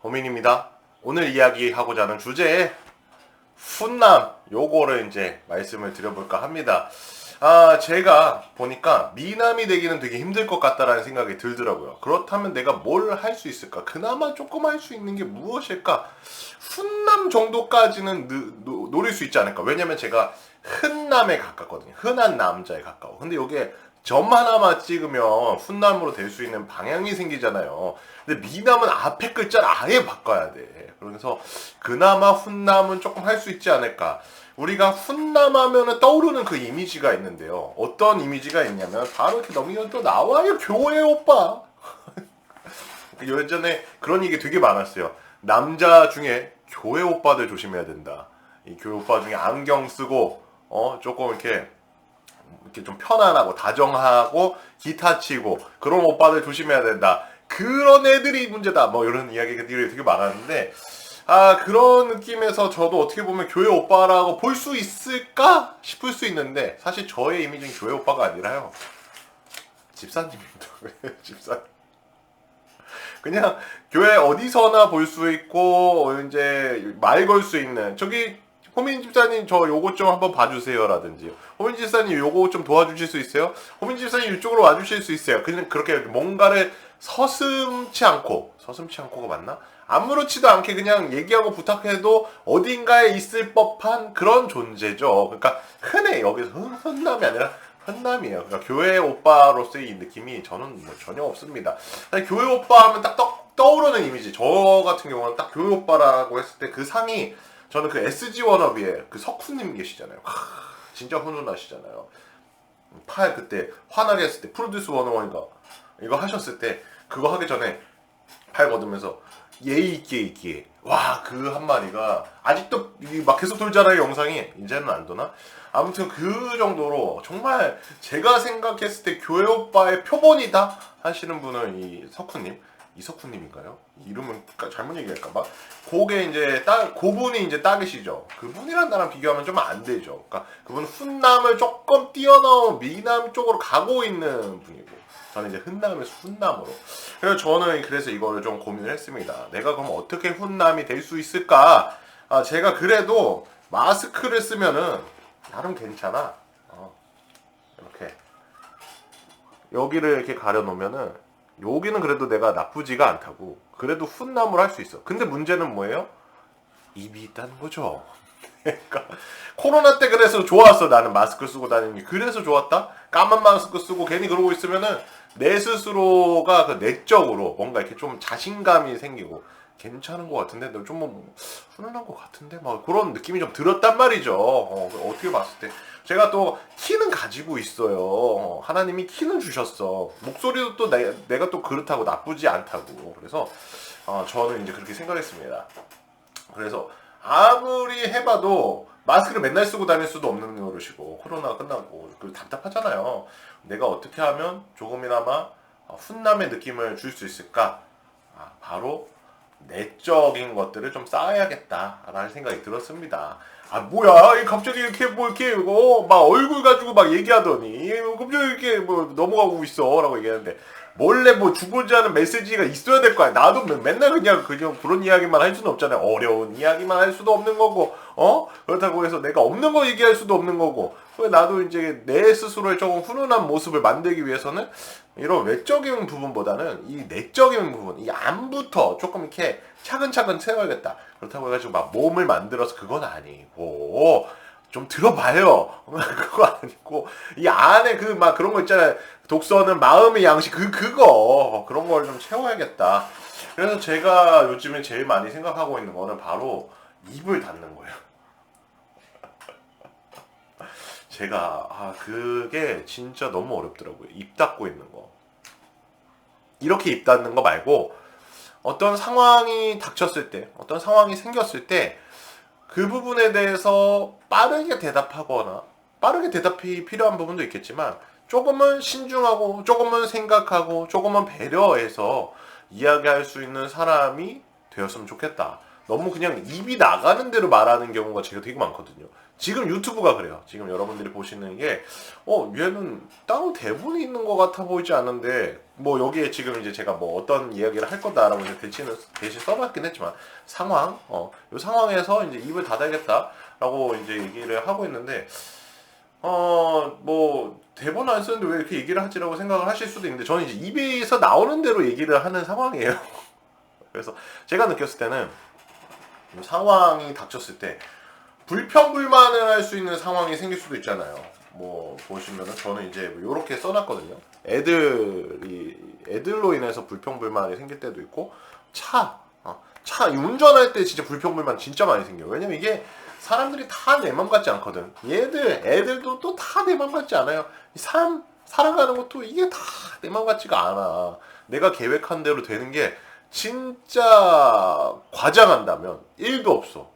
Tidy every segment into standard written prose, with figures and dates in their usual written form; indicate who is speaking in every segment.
Speaker 1: 호민입니다. 오늘 이야기하고자 하는 주제에 훈남 요거를 이제 말씀을 드려볼까 합니다. 제가 보니까 미남이 되기는 되게 힘들 것 같다라는 생각이 들더라고요. 그렇다면 내가 뭘 할 수 있을까? 그나마 조금 할 수 있는 게 무엇일까? 훈남 정도까지는 노릴 수 있지 않을까? 왜냐면 제가 흔남에 가깝거든요. 흔한 남자에 가까워. 근데 이게 점 하나만 찍으면 훈남으로 될 수 있는 방향이 생기잖아요. 근데 미남은 앞에 글자를 아예 바꿔야 돼. 그래서 그나마 훈남은 조금 할 수 있지 않을까. 우리가 훈남하면 떠오르는 그 이미지가 있는데요. 어떤 이미지가 있냐면 바로 이렇게 넘기면 또 나와요. 교회 오빠. 예전에 그런 얘기 되게 많았어요. 남자 중에 교회 오빠들 조심해야 된다. 이 교회 오빠 중에 안경 쓰고 조금 이렇게 좀 편안하고 다정하고 기타 치고 그런 오빠들 조심해야 된다. 그런 애들이 문제다. 뭐 이런 이야기들이 되게 많았는데 그런 느낌에서 저도 어떻게 보면 교회 오빠라고 볼 수 있을까 싶을 수 있는데 사실 저의 이미지는 교회 오빠가 아니라요. 집사님입니다. 집사님. 그냥 교회 어디서나 볼 수 있고 이제 말 걸 수 있는 저기 호민 집사님 저 요거 좀 한번 봐주세요라든지 호민 집사님 요거 좀 도와주실 수 있어요? 호민 집사님 이쪽으로 와주실 수 있어요? 그냥 그렇게 뭔가를 서슴치 않고가 맞나? 아무렇지도 않게 그냥 얘기하고 부탁해도 어딘가에 있을 법한 그런 존재죠. 그러니까 흔해 여기서 흔남이 아니라 흔남이에요. 그러니까 교회 오빠로서의 이 느낌이 저는 뭐 전혀 없습니다. 교회 오빠 하면 딱 떠오르는 이미지. 저 같은 경우는 딱 교회 오빠라고 했을 때 그 상이 저는 그 SG 워너비에 그 석훈님 계시잖아요. 진짜 훈훈하시잖아요. 팔 그때 화나게 했을 때 프로듀스 101인가 이거 하셨을 때 그거 하기 전에 팔 걷으면서 예의 있게 와 그 한마디가 아직도 막 계속 돌잖아요. 영상이 이제는 안 도나? 아무튼 그 정도로 정말 제가 생각했을 때 교회 오빠의 표본이다 하시는 분은 이 석훈님 이석훈님인가요? 이름은 잘못 얘기할까봐. 그게 이제 그분이 이제 딱이시죠. 그분이랑 나랑 비교하면 좀 안 되죠. 그러니까 그분 훈남을 조금 뛰어넘은 미남 쪽으로 가고 있는 분이고, 저는 이제 흔남에서 훈남으로. 그래서 이거를 좀 고민을 했습니다. 내가 그럼 어떻게 훈남이 될 수 있을까? 제가 그래도 마스크를 쓰면은 나름 괜찮아. 이렇게 여기를 이렇게 가려놓으면은. 여기는 그래도 내가 나쁘지가 않다고. 그래도 훈남을 할 수 있어. 근데 문제는 뭐예요? 입이 있다는 거죠. 그러니까 코로나 때 그래서 좋았어. 나는 마스크 쓰고 다니는 게. 그래서 좋았다? 까만 마스크 쓰고 괜히 그러고 있으면은 내 스스로가 그 내적으로 뭔가 이렇게 좀 자신감이 생기고 괜찮은 것 같은데 좀 뭐 훈훈한 것 같은데 막 그런 느낌이 좀 들었단 말이죠. 어떻게 봤을 때 제가 또 키는 가지고 있어요. 하나님이 키는 주셨어. 목소리도 또 내가 또 그렇다고 나쁘지 않다고. 그래서 저는 이제 그렇게 생각했습니다. 그래서 아무리 해봐도 마스크를 맨날 쓰고 다닐 수도 없는 노릇이고 코로나가 끝나고 답답하잖아요. 내가 어떻게 하면 조금이나마 훈남의 느낌을 줄 수 있을까? 바로 내적인 것들을 좀 쌓아야겠다라는 생각이 들었습니다. 뭐야, 갑자기 이렇게 막 얼굴 가지고 막 얘기하더니 갑자기 이렇게 뭐 넘어가고 있어라고 얘기하는데 몰래 뭐 주고자 하는 메시지가 있어야 될 거야. 나도 맨날 그냥 그런 이야기만 할 수는 없잖아요. 어려운 이야기만 할 수도 없는 거고, 그렇다고 해서 내가 없는 거 얘기할 수도 없는 거고. 나도 이제 내 스스로의 조금 훈훈한 모습을 만들기 위해서는 이런 외적인 부분보다는 이 내적인 부분, 이 안부터 조금 이렇게 차근차근 채워야겠다. 그렇다고 해가지고 막 몸을 만들어서 그건 아니고, 좀 들어봐요. 그거 아니고 이 안에 그 막 그런 거 있잖아요. 독서는 마음의 양식 그거 그런 걸 좀 채워야겠다. 그래서 제가 요즘에 제일 많이 생각하고 있는 거는 바로 입을 닫는 거예요. 제가 그게 진짜 너무 어렵더라고요. 입 닫고 있는 거. 이렇게 입 닫는 거 말고 어떤 상황이 닥쳤을 때, 어떤 상황이 생겼을 때 그 부분에 대해서 빠르게 대답하거나 빠르게 대답이 필요한 부분도 있겠지만 조금은 신중하고 조금은 생각하고 조금은 배려해서 이야기할 수 있는 사람이 되었으면 좋겠다. 너무 그냥 입이 나가는 대로 말하는 경우가 제가 되게 많거든요. 지금 유튜브가 그래요. 지금 여러분들이 보시는 게 얘는 따로 대본이 있는 것 같아 보이지 않는데 뭐 여기에 지금 이제 제가 뭐 어떤 이야기를 할 거다라고 이제 대신 써봤긴 했지만 상황 요 상황에서 이제 입을 닫아야겠다라고 이제 얘기를 하고 있는데 뭐 대본 안 쓰는데 왜 이렇게 얘기를 하지라고 생각을 하실 수도 있는데 저는 이제 입에서 나오는 대로 얘기를 하는 상황이에요. 그래서 제가 느꼈을 때는 상황이 닥쳤을 때 불평불만을 할 수 있는 상황이 생길 수도 있잖아요. 뭐 보시면은 저는 이제 이렇게 써놨거든요. 애들로 인해서 불평불만이 생길 때도 있고 차 운전할 때 진짜 불평불만 진짜 많이 생겨요. 왜냐면 이게 사람들이 다 내 맘 같지 않거든. 애들도 또 다 내 맘 같지 않아요. 삶 살아가는 것도 이게 다 내 맘 같지가 않아. 내가 계획한 대로 되는 게 진짜 과장한다면 1도 없어.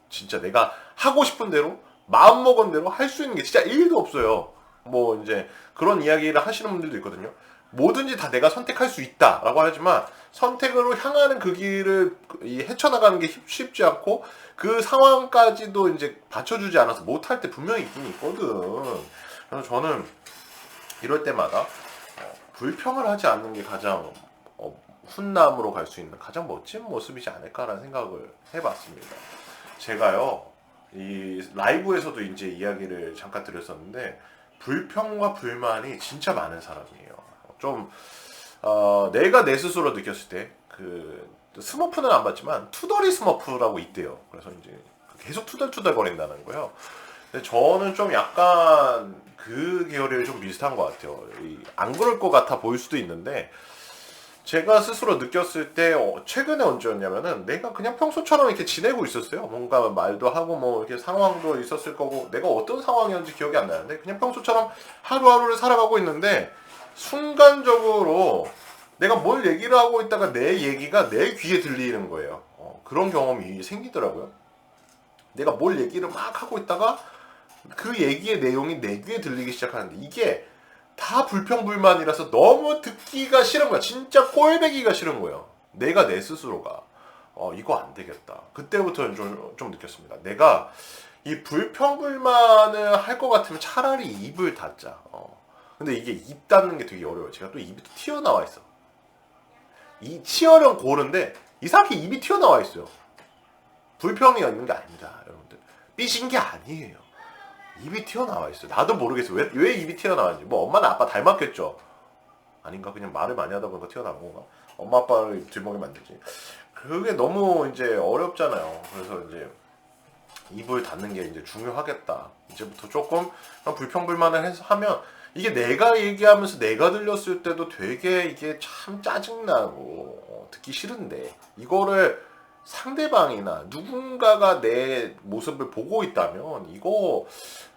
Speaker 1: 진짜 내가 하고 싶은 대로 마음먹은 대로 할 수 있는 게 진짜 1도 없어요. 뭐 이제 그런 이야기를 하시는 분들도 있거든요. 뭐든지 다 내가 선택할 수 있다라고 하지만 선택으로 향하는 그 길을 헤쳐나가는 게 쉽지 않고 그 상황까지도 이제 받쳐주지 않아서 못할 때 분명히 있긴 있거든. 그래서 저는 이럴 때마다 불평을 하지 않는 게 가장 훈남으로 갈 수 있는 가장 멋진 모습이지 않을까라는 생각을 해봤습니다. 제가요 이 라이브에서도 이제 이야기를 잠깐 드렸었는데 불평과 불만이 진짜 많은 사람이에요. 좀 내가 내 스스로 느꼈을 때 그 스머프는 안 봤지만 투덜이 스머프라고 있대요. 그래서 이제 계속 투덜투덜 거린다는 거예요. 근데 저는 좀 약간 그 계열이 좀 비슷한 것 같아요. 안 그럴 것 같아 보일 수도 있는데 제가 스스로 느꼈을 때 최근에 언제였냐면은 내가 그냥 평소처럼 이렇게 지내고 있었어요. 뭔가 말도 하고 뭐 이렇게 상황도 있었을 거고 내가 어떤 상황이었는지 기억이 안 나는데 그냥 평소처럼 하루하루를 살아가고 있는데 순간적으로 내가 뭘 얘기를 하고 있다가 내 얘기가 내 귀에 들리는 거예요. 그런 경험이 생기더라고요. 내가 뭘 얘기를 막 하고 있다가 그 얘기의 내용이 내 귀에 들리기 시작하는데 이게 다 불평불만이라서 너무 듣기가 싫은 거야. 진짜 꼴배기가 싫은 거예요. 내가 내 스스로가 이거 안 되겠다. 그때부터는 좀 느꼈습니다. 내가 이 불평불만을 할 것 같으면 차라리 입을 닫자. 근데 이게 입 닫는 게 되게 어려워요. 제가 또 입이 또 튀어나와 있어. 이 치어령 고른데 이상하게 입이 튀어나와 있어요. 불평이 있는 게 아닙니다, 여러분들. 삐진 게 아니에요. 입이 튀어나와 있어요. 나도 모르겠어. 왜 입이 튀어나왔는지. 뭐 엄마나 아빠 닮았겠죠. 아닌가? 그냥 말을 많이 하다 보니까 튀어나온 건가? 엄마 아빠를 들먹이 만들지. 그게 너무 이제 어렵잖아요. 그래서 이제 입을 닫는 게 이제 중요하겠다. 이제부터 조금 불평불만을 하면 이게 내가 얘기하면서 내가 들렸을 때도 되게 이게 참 짜증나고 듣기 싫은데 이거를 상대방이나 누군가가 내 모습을 보고 있다면 이거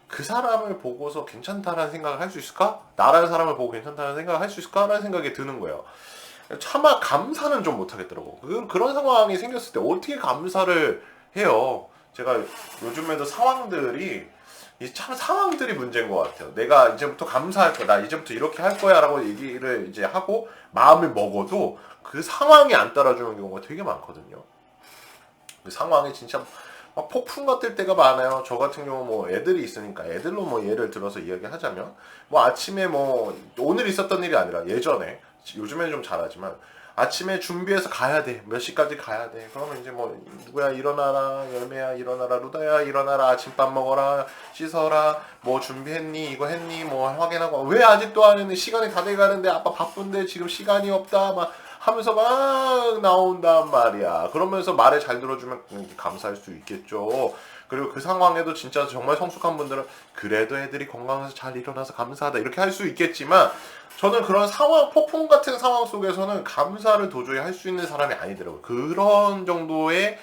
Speaker 1: 그 사람을 보고서 괜찮다라는 생각을 할 수 있을까? 나라는 사람을 보고 괜찮다는 생각을 할 수 있을까라는 생각이 드는 거예요. 차마 감사는 좀 못하겠더라고. 그런 상황이 생겼을 때 어떻게 감사를 해요? 제가 요즘에도 참 상황들이 문제인 것 같아요. 내가 이제부터 감사할 거야. 나 이제부터 이렇게 할 거야 라고 얘기를 이제 하고 마음을 먹어도 그 상황이 안 따라주는 경우가 되게 많거든요. 그 상황이 진짜 막 폭풍 같을 때가 많아요. 저 같은 경우 뭐 애들이 있으니까 애들로 뭐 예를 들어서 이야기하자면 뭐 아침에 뭐 오늘 있었던 일이 아니라 예전에 요즘에는 좀 잘하지만 아침에 준비해서 가야 돼. 몇 시까지 가야 돼. 그러면 이제 뭐 누구야 일어나라, 열매야 일어나라, 루다야 일어나라, 아침밥 먹어라, 씻어라, 뭐 준비했니, 이거 했니, 뭐 확인하고 왜 아직도 안 했니, 시간이 다 돼가는데 아빠 바쁜데 지금 시간이 없다 막 하면서 막 나온단 말이야. 그러면서 말을 잘 들어주면 감사할 수 있겠죠. 그리고 그 상황에도 진짜 정말 성숙한 분들은 그래도 애들이 건강해서 잘 일어나서 감사하다 이렇게 할 수 있겠지만 저는 그런 상황, 폭풍 같은 상황 속에서는 감사를 도저히 할 수 있는 사람이 아니더라고요. 그런 정도의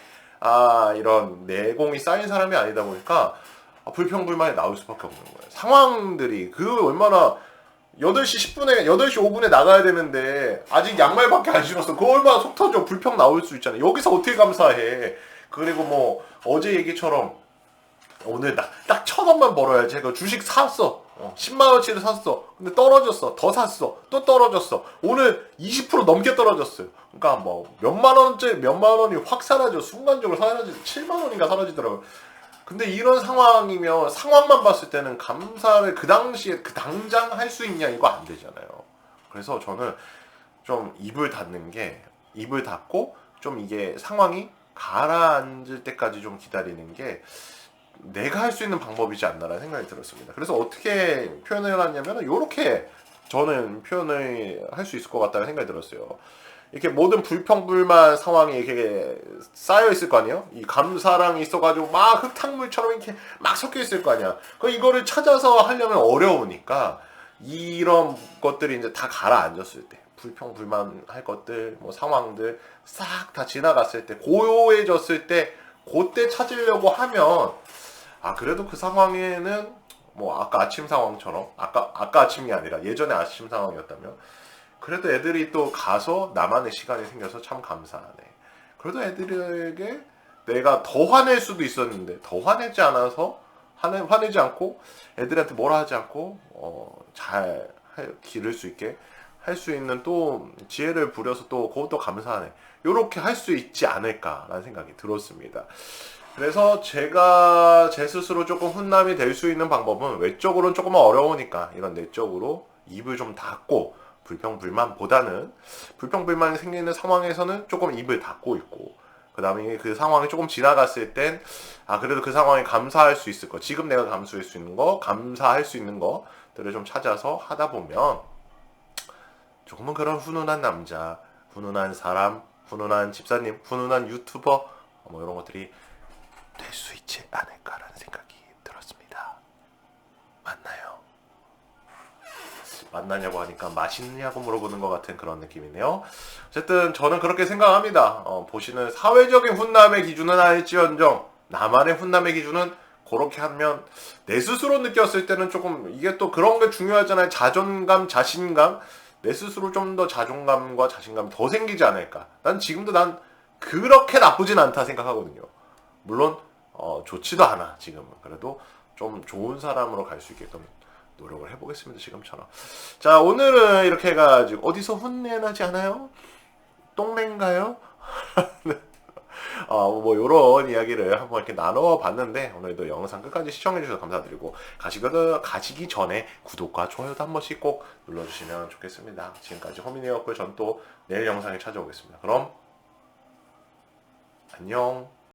Speaker 1: 이런 내공이 쌓인 사람이 아니다 보니까 불평불만이 나올 수밖에 없는 거예요. 상황들이 얼마나 8시 10분에 8시 5분에 나가야 되는데 아직 양말밖에 안 신었어. 그거 얼마나 속 터져. 불평 나올 수 있잖아요. 여기서 어떻게 감사해. 그리고 뭐 어제 얘기처럼 오늘 딱 1,000원만 벌어야지. 그 주식 샀어. 10만 원치를 샀어. 근데 떨어졌어. 더 샀어. 또 떨어졌어. 오늘 20% 넘게 떨어졌어요. 그러니까 뭐 몇만 원이 확 사라져. 순간적으로 사라져. 7만 원인가 사라지더라고요. 근데 이런 상황이면 상황만 봤을 때는 감사를 그 당시에 그 당장 할 수 있냐 이거 안 되잖아요. 그래서 저는 좀 입을 닫고 좀 이게 상황이 가라앉을 때까지 좀 기다리는 게 내가 할 수 있는 방법이지 않나라는 생각이 들었습니다. 그래서 어떻게 표현을 하냐면 이렇게 저는 표현을 할 수 있을 것 같다는 생각이 들었어요. 이렇게 모든 불평불만 상황이 이렇게 쌓여 있을 거 아니에요? 이 감사랑 있어가지고 막 흙탕물처럼 이렇게 막 섞여 있을 거 아니야. 그 이거를 찾아서 하려면 어려우니까 이런 것들이 이제 다 가라앉았을 때, 불평불만 할 것들, 뭐 상황들 싹 다 지나갔을 때, 고요해졌을 때, 그때 찾으려고 하면 그래도 그 상황에는 뭐 아까 아침 상황처럼 아까 아침이 아니라 예전에 아침 상황이었다면 그래도 애들이 또 가서 나만의 시간이 생겨서 참 감사하네. 그래도 애들에게 내가 더 화낼 수도 있었는데 더 화내지 않고 애들한테 뭐라 하지 않고 잘 기를 수 있게 할 수 있는 또 지혜를 부려서 또 그것도 감사하네. 요렇게 할 수 있지 않을까라는 생각이 들었습니다. 그래서 제가 제 스스로 조금 훈남이 될 수 있는 방법은 외적으로는 조금 어려우니까 이런 내적으로 입을 좀 닫고 불평불만이 생기는 상황에서는 조금 입을 닫고 있고 그 다음에 그 상황이 조금 지나갔을 땐 그래도 그 상황에 감사할 수 있을 거 지금 내가 감수할 수 있는 거 감사할 수 있는 것들을 좀 찾아서 하다 보면 조금은 그런 훈훈한 남자 훈훈한 사람 훈훈한 집사님 훈훈한 유튜버 뭐 이런 것들이 될 수 있지 않을까라는 생각이 들었습니다. 만나냐고 하니까 맛있냐고 물어보는 것 같은 그런 느낌이네요. 어쨌든 저는 그렇게 생각합니다. 보시는 사회적인 훈남의 기준은 아닐지언정 나만의 훈남의 기준은 그렇게 하면 내 스스로 느꼈을 때는 조금 이게 또 그런 게 중요하잖아요. 자존감, 자신감. 내 스스로 좀 더 자존감과 자신감이 더 생기지 않을까. 난 그렇게 나쁘진 않다 생각하거든요. 물론 좋지도 않아 지금은. 그래도 좀 좋은 사람으로 갈 수 있게끔 노력을 해보겠습니다. 지금처럼. 자, 오늘은 이렇게 해가지고 어디서 혼내나지 않아요? 똥맨가요? 뭐 요런 이야기를 한번 이렇게 나눠봤는데 오늘도 영상 끝까지 시청해주셔서 감사드리고 가시기 전에 구독과 좋아요도 한 번씩 꼭 눌러주시면 좋겠습니다. 지금까지 호민이었고요. 전 또 내일 영상에 찾아오겠습니다. 그럼 안녕.